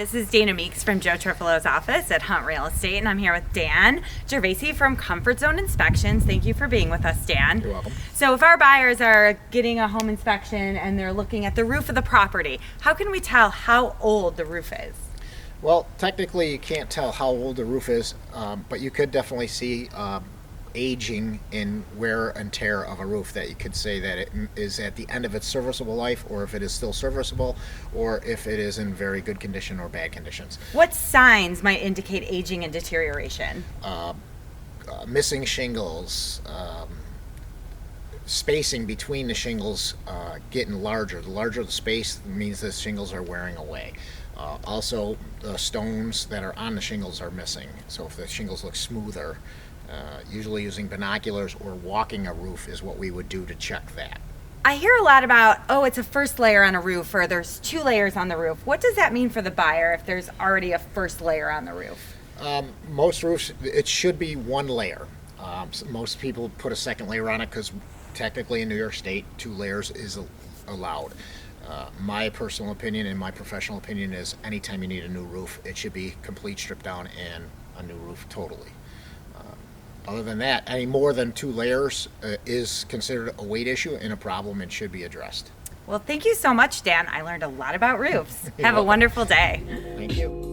this is Dana Meeks from Joe Trifilo's office at Hunt Real Estate, and I'm here with Dan Gervasi from Comfort Zone Inspections. Thank you for being with us, Dan. You're welcome. So if our buyers are getting a home inspection and they're looking at the roof of the property, how can we tell how old the roof is? Well, technically you can't tell how old the roof is, but you could definitely see aging in wear and tear of a roof, that you could say that it is at the end of its serviceable life, or if it is still serviceable, or if it is in very good condition or bad conditions. What signs might indicate aging and deterioration? Missing shingles, spacing between the shingles getting larger. The larger the space means the shingles are wearing away. Also, the stones that are on the shingles are missing. So if the shingles look smoother, usually using binoculars or walking a roof is what we would do to check that. I hear a lot about, it's a first layer on a roof, or there's 2 layers on the roof. What does that mean for the buyer if there's already a first layer on the roof? Most roofs, it should be 1 layer. Most people put a second layer on it because technically in New York State, 2 layers is allowed. My personal opinion and my professional opinion is anytime you need a new roof, it should be complete strip down and a new roof totally. Other than that, any more than 2 layers is considered a weight issue and a problem and should be addressed. Well, thank you so much, Dan. I learned a lot about roofs. Have welcome. a wonderful day. Thank you.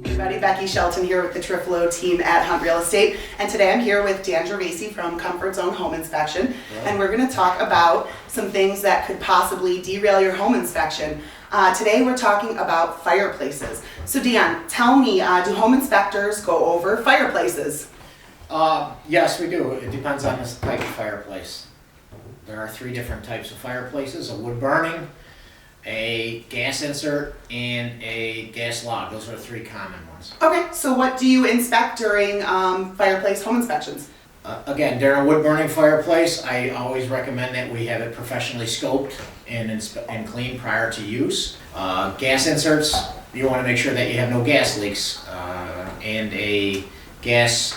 Everybody, Becky Shelton here with the Trifilo team at Hunt Real Estate, and today I'm here with Dan Gervasi from Comfort Zone Home Inspection, and we're going to talk about some things that could possibly derail your home inspection. Today we're talking about fireplaces. So Dan, tell me, do home inspectors go over fireplaces? Yes, we do. It depends on the type of fireplace. There are 3 different types of fireplaces: a wood burning, a gas insert, and a gas log. Those are the 3 common ones. Okay, so what do you inspect during fireplace home inspections? Again, during a wood burning fireplace, I always recommend that we have it professionally scoped and cleaned prior to use. Gas inserts, you want to make sure that you have no gas leaks. And a gas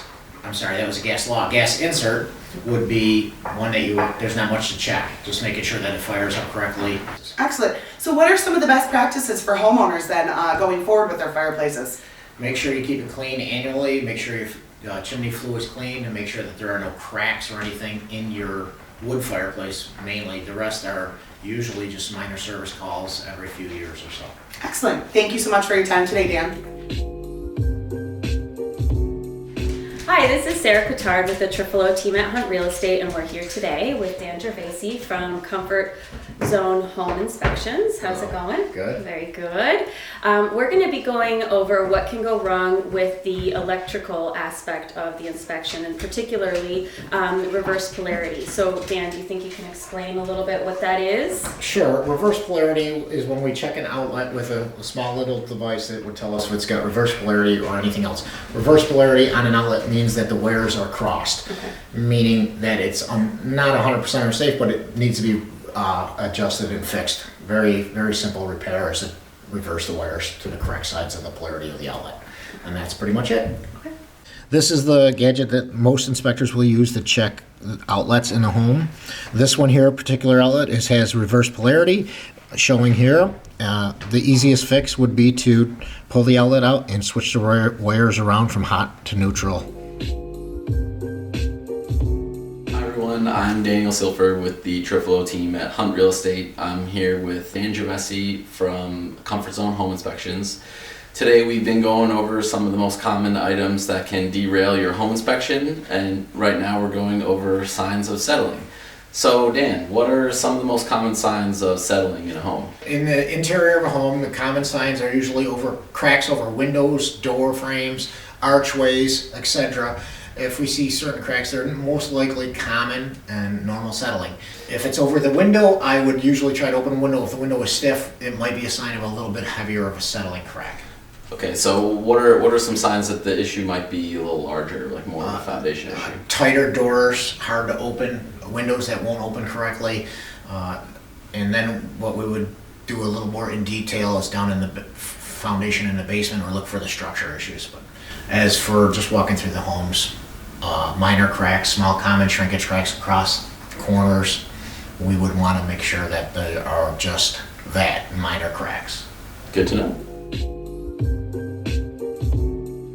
log. Gas insert would be one that there's not much to check. Just making sure that it fires up correctly. Excellent. So what are some of the best practices for homeowners then going forward with their fireplaces? Make sure you keep it clean annually. Make sure your chimney flue is clean, and make sure that there are no cracks or anything in your wood fireplace mainly. The rest are usually just minor service calls every few years or so. Excellent. Thank you so much for your time today, Dan. Hi, this is Sarah Coutard with the Trifilo team at Hunt Real Estate, and we're here today with Dan Gervasi from Comfort Zone Home Inspections. How's it going? Good. Very good. We're going to be going over what can go wrong with the electrical aspect of the inspection, and particularly reverse polarity. So Dan, do you think you can explain a little bit what that is? Sure. Reverse polarity is when we check an outlet with a small little device that would tell us if it's got reverse polarity or anything else. Reverse polarity on an outlet means that the wires are crossed, meaning that it's not 100% safe, but it needs to be adjusted and fixed. Very, very simple repair is to reverse the wires to the correct sides of the polarity of the outlet. And that's pretty much it. Okay. This is the gadget that most inspectors will use to check outlets in a home. This one here, particular outlet, has reverse polarity showing here. The easiest fix would be to pull the outlet out and switch the wires around from hot to neutral. I'm Daniel Silford with the Trifilo team at Hunt Real Estate. I'm here with Dan Gervasi from Comfort Zone Home Inspections. Today we've been going over some of the most common items that can derail your home inspection, and right now we're going over signs of settling. So Dan, what are some of the most common signs of settling in a home? In the interior of a home, the common signs are usually cracks over windows, door frames, archways, etc. If we see certain cracks, they're most likely common and normal settling. If it's over the window, I would usually try to open the window. If the window is stiff, it might be a sign of a little bit heavier of a settling crack. Okay, so what are some signs that the issue might be a little larger, like more of a foundation issue? Tighter doors, hard to open, windows that won't open correctly. And then what we would do a little more in detail is down in the foundation in the basement, or look for the structure issues. But as for just walking through the homes, minor cracks, small common shrinkage cracks across corners, we would want to make sure that they are just that, minor cracks. Good to know.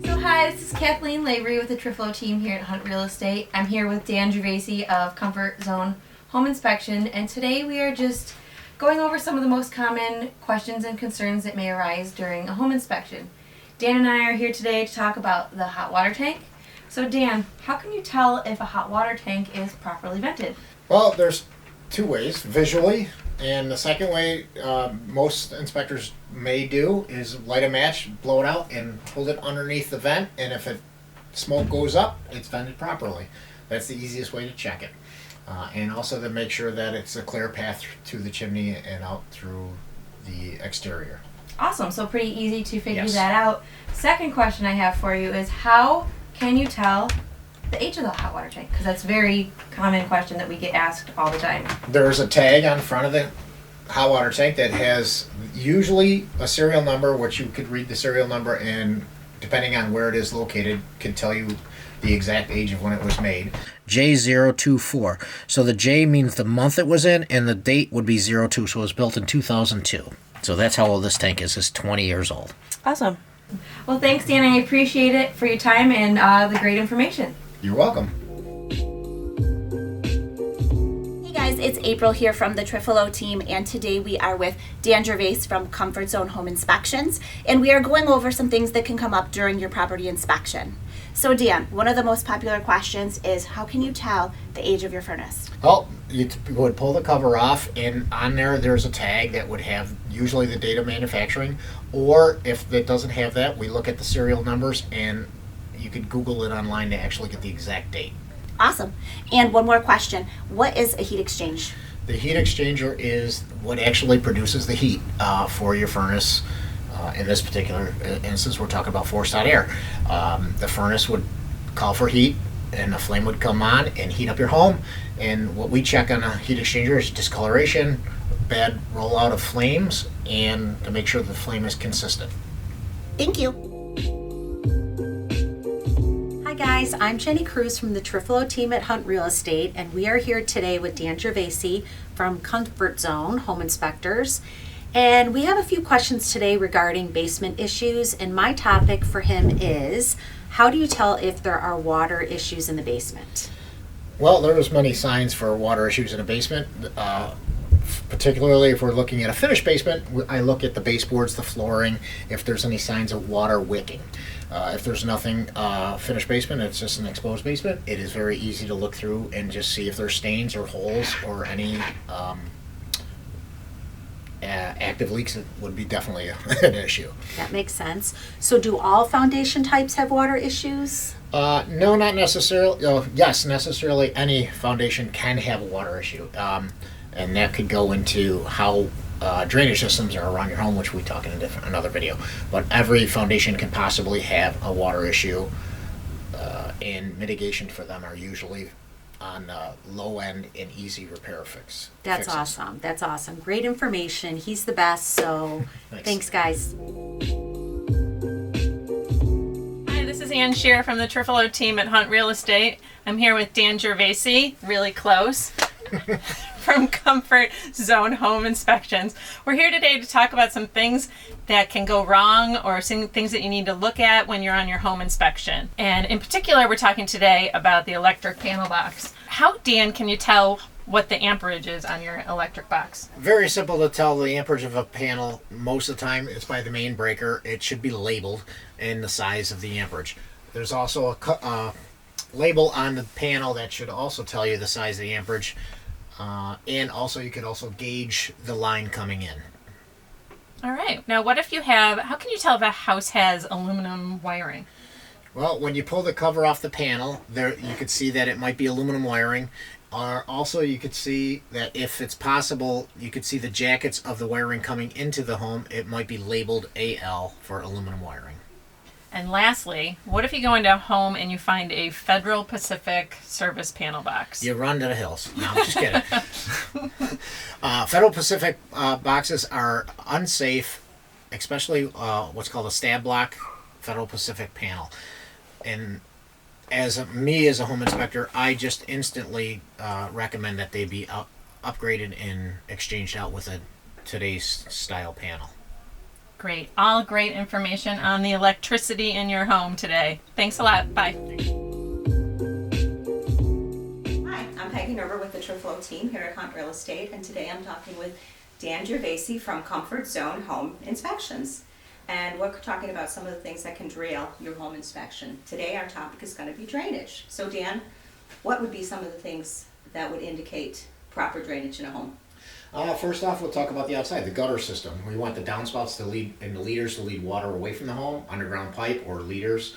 So hi, this is Kathleen Lavery with the Trifilo team here at Hunt Real Estate. I'm here with Dan Gervasi of Comfort Zone Home Inspection, and today we are just going over some of the most common questions and concerns that may arise during a home inspection. Dan and I are here today to talk about the hot water tank. So Dan, how can you tell if a hot water tank is properly vented? Well, there's two ways, visually, and the second way most inspectors may do is light a match, blow it out, and hold it underneath the vent, and if smoke goes up, it's vented properly. That's the easiest way to check it. And also to make sure that it's a clear path to the chimney and out through the exterior. Awesome, so pretty easy to figure Yes. that out. Second question I have for you is how can you tell the age of the hot water tank? Because that's a very common question that we get asked all the time. There's a tag on front of the hot water tank that has usually a serial number, which you could read the serial number and depending on where it is located, can tell you the exact age of when it was made. J024. So the J means the month it was in, and the date would be 02. So it was built in 2002. So that's how old this tank is. It's 20 years old. Awesome. Well, thanks, Dan. I appreciate it for your time and the great information. You're welcome. Hey guys, it's April here from the Trifilo team, and today we are with Dan Gervais from Comfort Zone Home Inspections, and we are going over some things that can come up during your property inspection. So Dan, one of the most popular questions is how can you tell the age of your furnace? Well, you would pull the cover off, and on there's a tag that would have usually the date of manufacturing, or if it doesn't have that, we look at the serial numbers, and you could Google it online to actually get the exact date. Awesome. And one more question, what is a heat exchange? The heat exchanger is what actually produces the heat for your furnace. In this particular instance, we're talking about forced hot air. The furnace would call for heat, and the flame would come on and heat up your home. And what we check on a heat exchanger is discoloration, bad rollout of flames, and to make sure the flame is consistent. Thank you. Hi guys, I'm Jenny Cruz from the Trifilo team at Hunt Real Estate, and we are here today with Dan Gervasi from Comfort Zone Home Inspectors. And we have a few questions today regarding basement issues, and my topic for him is, how do you tell if there are water issues in the basement? Well, there's many signs for water issues in a basement. Particularly if we're looking at a finished basement, I look at the baseboards, the flooring, if there's any signs of water wicking. If there's nothing finished basement, it's just an exposed basement, it is very easy to look through and just see if there's stains or holes or any active leaks. It would be definitely an issue. That makes sense. So do all foundation types have water issues? No, not necessarily. Yes, necessarily any foundation can have a water issue. And that could go into how drainage systems are around your home, which we talk in another video. But every foundation can possibly have a water issue, and mitigation for them are usually on low end and easy repair fixes. That's awesome. That's awesome. Great information. He's the best. So thanks guys. Hi, this is Ann Shearer from the Trifilo team at Hunt Real Estate. I'm here with Dan Gervasi, really close, from Comfort Zone Home Inspections. We're here today to talk about some things that can go wrong or some things that you need to look at when you're on your home inspection. And in particular, we're talking today about the electric panel box. How, Dan, can you tell what the amperage is on your electric box? Very simple to tell the amperage of a panel. Most of the time it's by the main breaker. It should be labeled in the size of the amperage. There's also a label on the panel that should also tell you the size of the amperage. And also you could also gauge the line coming in. All right. Now, what if how can you tell if a house has aluminum wiring? Well, when you pull the cover off the panel, there you could see that it might be aluminum wiring. Or also you could see that if it's possible, you could see the jackets of the wiring coming into the home. It might be labeled AL for aluminum wiring. And lastly, what if you go into a home and you find a Federal Pacific service panel box? You run to the hills. No, I'm just kidding. Federal Pacific boxes are unsafe, especially what's called a stab block Federal Pacific panel. And as a home inspector, I just instantly recommend that they be upgraded and exchanged out with a today's style panel. Great. All great information on the electricity in your home today. Thanks a lot. Bye. Hi, I'm Peggy Nerver with the Trifilo team here at Hunt Real Estate, and today I'm talking with Dan Gervasi from Comfort Zone Home Inspections. And we're talking about some of the things that can derail your home inspection. Today our topic is going to be drainage. So Dan, what would be some of the things that would indicate proper drainage in a home? First off, we'll talk about the outside, the gutter system. We want the downspouts to lead and the leaders to lead water away from the home, underground pipe or leaders.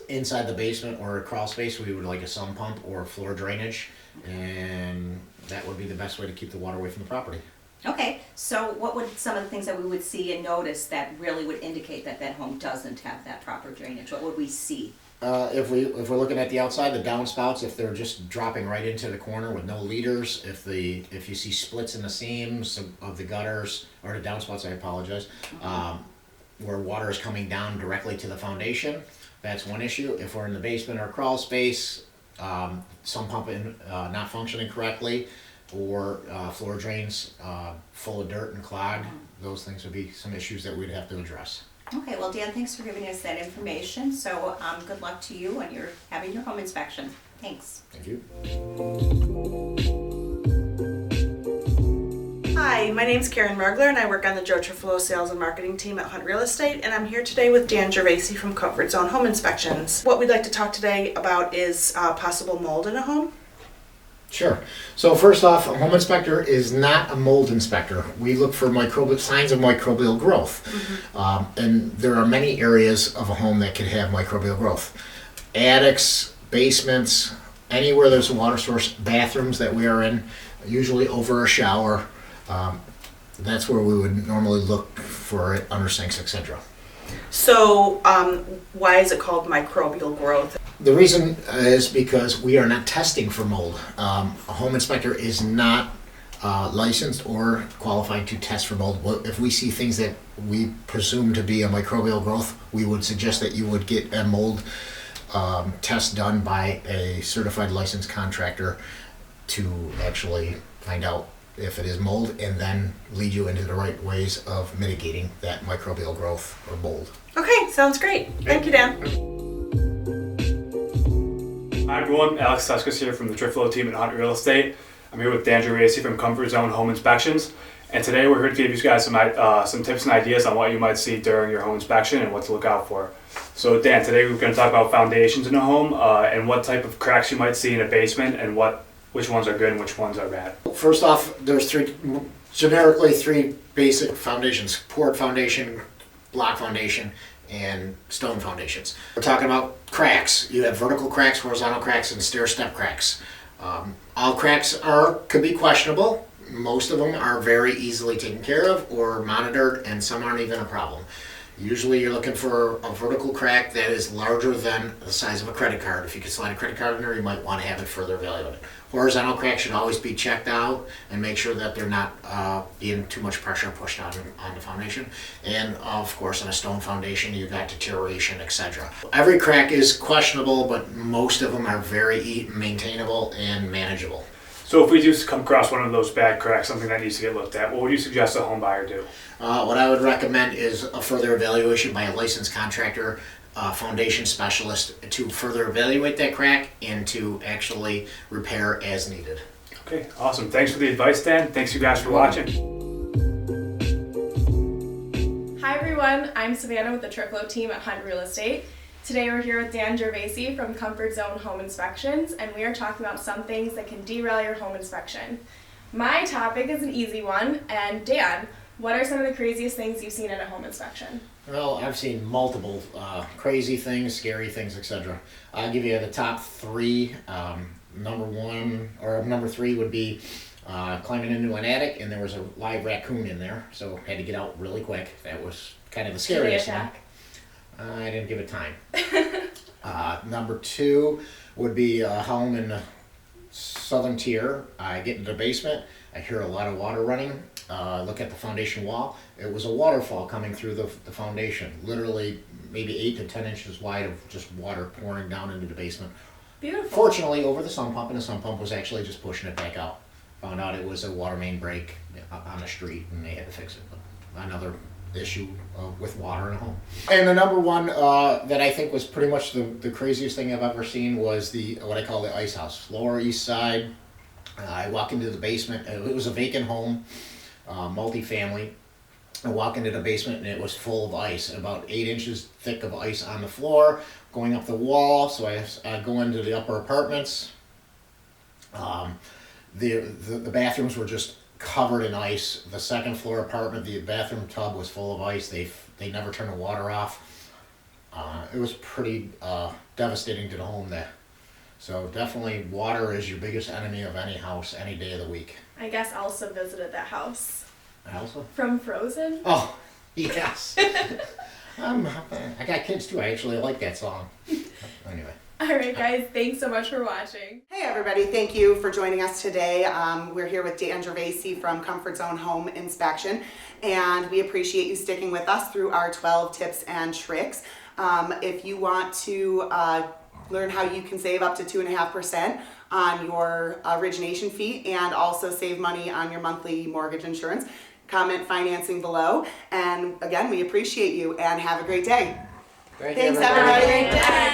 Inside the basement or a crawl space, we would like a sump pump or floor drainage, and that would be the best way to keep the water away from the property. Okay, so what would some of the things that we would see and notice that really would indicate that that home doesn't have that proper drainage? What would we see? If we're looking at the outside, the downspouts, if they're just dropping right into the corner with no leaders, if you see splits in the seams of the gutters or the downspouts, I apologize, where water is coming down directly to the foundation, that's one issue. If we're in the basement or crawl space, sump pump not functioning correctly, or floor drains full of dirt and clogged, those things would be some issues that we'd have to address. Okay, well Dan, thanks for giving us that information. So good luck to you when you're having your home inspection. Thanks. Thank you. Hi, my name's Karen Mergler and I work on the Joe Trifilo sales and marketing team at Hunt Real Estate, and I'm here today with Dan Gervasi from Comfort Zone Home Inspections. What we'd like to talk today about is possible mold in a home. Sure. So first off, a home inspector is not a mold inspector. We look for signs of microbial growth. And there are many areas of a home that could have microbial growth. Attics, basements, anywhere there's a water source, bathrooms that we are in, usually over a shower. That's where we would normally look for it, under sinks, etc. So why is it called microbial growth? The reason is because we are not testing for mold. A home inspector is not licensed or qualified to test for mold. If we see things that we presume to be a microbial growth, we would suggest that you would get a mold test done by a certified licensed contractor to actually find out if it is mold and then lead you into the right ways of mitigating that microbial growth or mold. Okay, sounds great. Thank you, Dan. Hi everyone, Alex Tuskus here from the Trifilo team at Hunt Real Estate. I'm here with Dan Gervasi from Comfort Zone Home Inspections, and today we're here to give you guys some tips and ideas on what you might see during your home inspection and what to look out for. So Dan, today we're going to talk about foundations in a home and what type of cracks you might see in a basement and which ones are good and which ones are bad. First off, there's generically three basic foundations: poured foundation, block foundation, and stone foundations. We're talking about cracks. You have vertical cracks, horizontal cracks, and stair-step cracks. All cracks could be questionable. Most of them are very easily taken care of or monitored, and some aren't even a problem. Usually you're looking for a vertical crack that is larger than the size of a credit card. If you can slide a credit card in there, you might want to have it further evaluated. Horizontal cracks should always be checked out and make sure that they're not being too much pressure pushed on the foundation. And of course, in a stone foundation, you've got deterioration, etc. Every crack is questionable, but most of them are very maintainable and manageable. So if we do come across one of those bad cracks, something that needs to get looked at, what would you suggest a home buyer do? What I would recommend is a further evaluation by a licensed contractor, foundation specialist, to further evaluate that crack and to actually repair as needed. Okay, awesome. Thanks for the advice, Dan. Thanks you guys for watching. Hi everyone, I'm Savannah with the Trifilo team at Hunt Real Estate. Today we're here with Dan Gervasi from Comfort Zone Home Inspections, and we are talking about some things that can derail your home inspection. My topic is an easy one, and Dan, what are some of the craziest things you've seen at a home inspection? Well, I've seen multiple crazy things, scary things, etc. I'll give you the top three. Number three would be climbing into an attic, and there was a live raccoon in there, so had to get out really quick. That was kind of the scariest one. I didn't give it time. Number two would be a home in the southern tier. I get into the basement. I hear a lot of water running. Look at the foundation wall. It was a waterfall coming through the foundation. Literally maybe 8 to 10 inches wide of just water pouring down into the basement. Beautiful. Fortunately, over the sump pump, and the sump pump was actually just pushing it back out. Found out it was a water main break on the street, and they had to fix it. But another issue with water in a home. And the number one that I think was pretty much the craziest thing I've ever seen was what I call the ice house. Lower East Side. I walk into the basement. It was a vacant home, multifamily. I walk into the basement and it was full of ice, about 8 inches thick of ice on the floor, going up the wall. So I go into the upper apartments. The bathrooms were just covered in ice. The second floor apartment, the bathroom tub was full of ice. They never turned the water off. It was pretty devastating to the home there. So definitely water is your biggest enemy of any house any day of the week. I guess Elsa visited that house. Elsa? From Frozen? Oh, yes. I got kids too. I actually like that song. Anyway. All right, guys, thanks so much for watching. Hey everybody, thank you for joining us today. We're here with Dan Gervasi from Comfort Zone Home Inspection, and we appreciate you sticking with us through our 12 tips and tricks. If you want to learn how you can save up to 2.5% on your origination fee and also save money on your monthly mortgage insurance, comment financing below. And again, we appreciate you and have a great day. Thank Thanks you, everybody. everybody.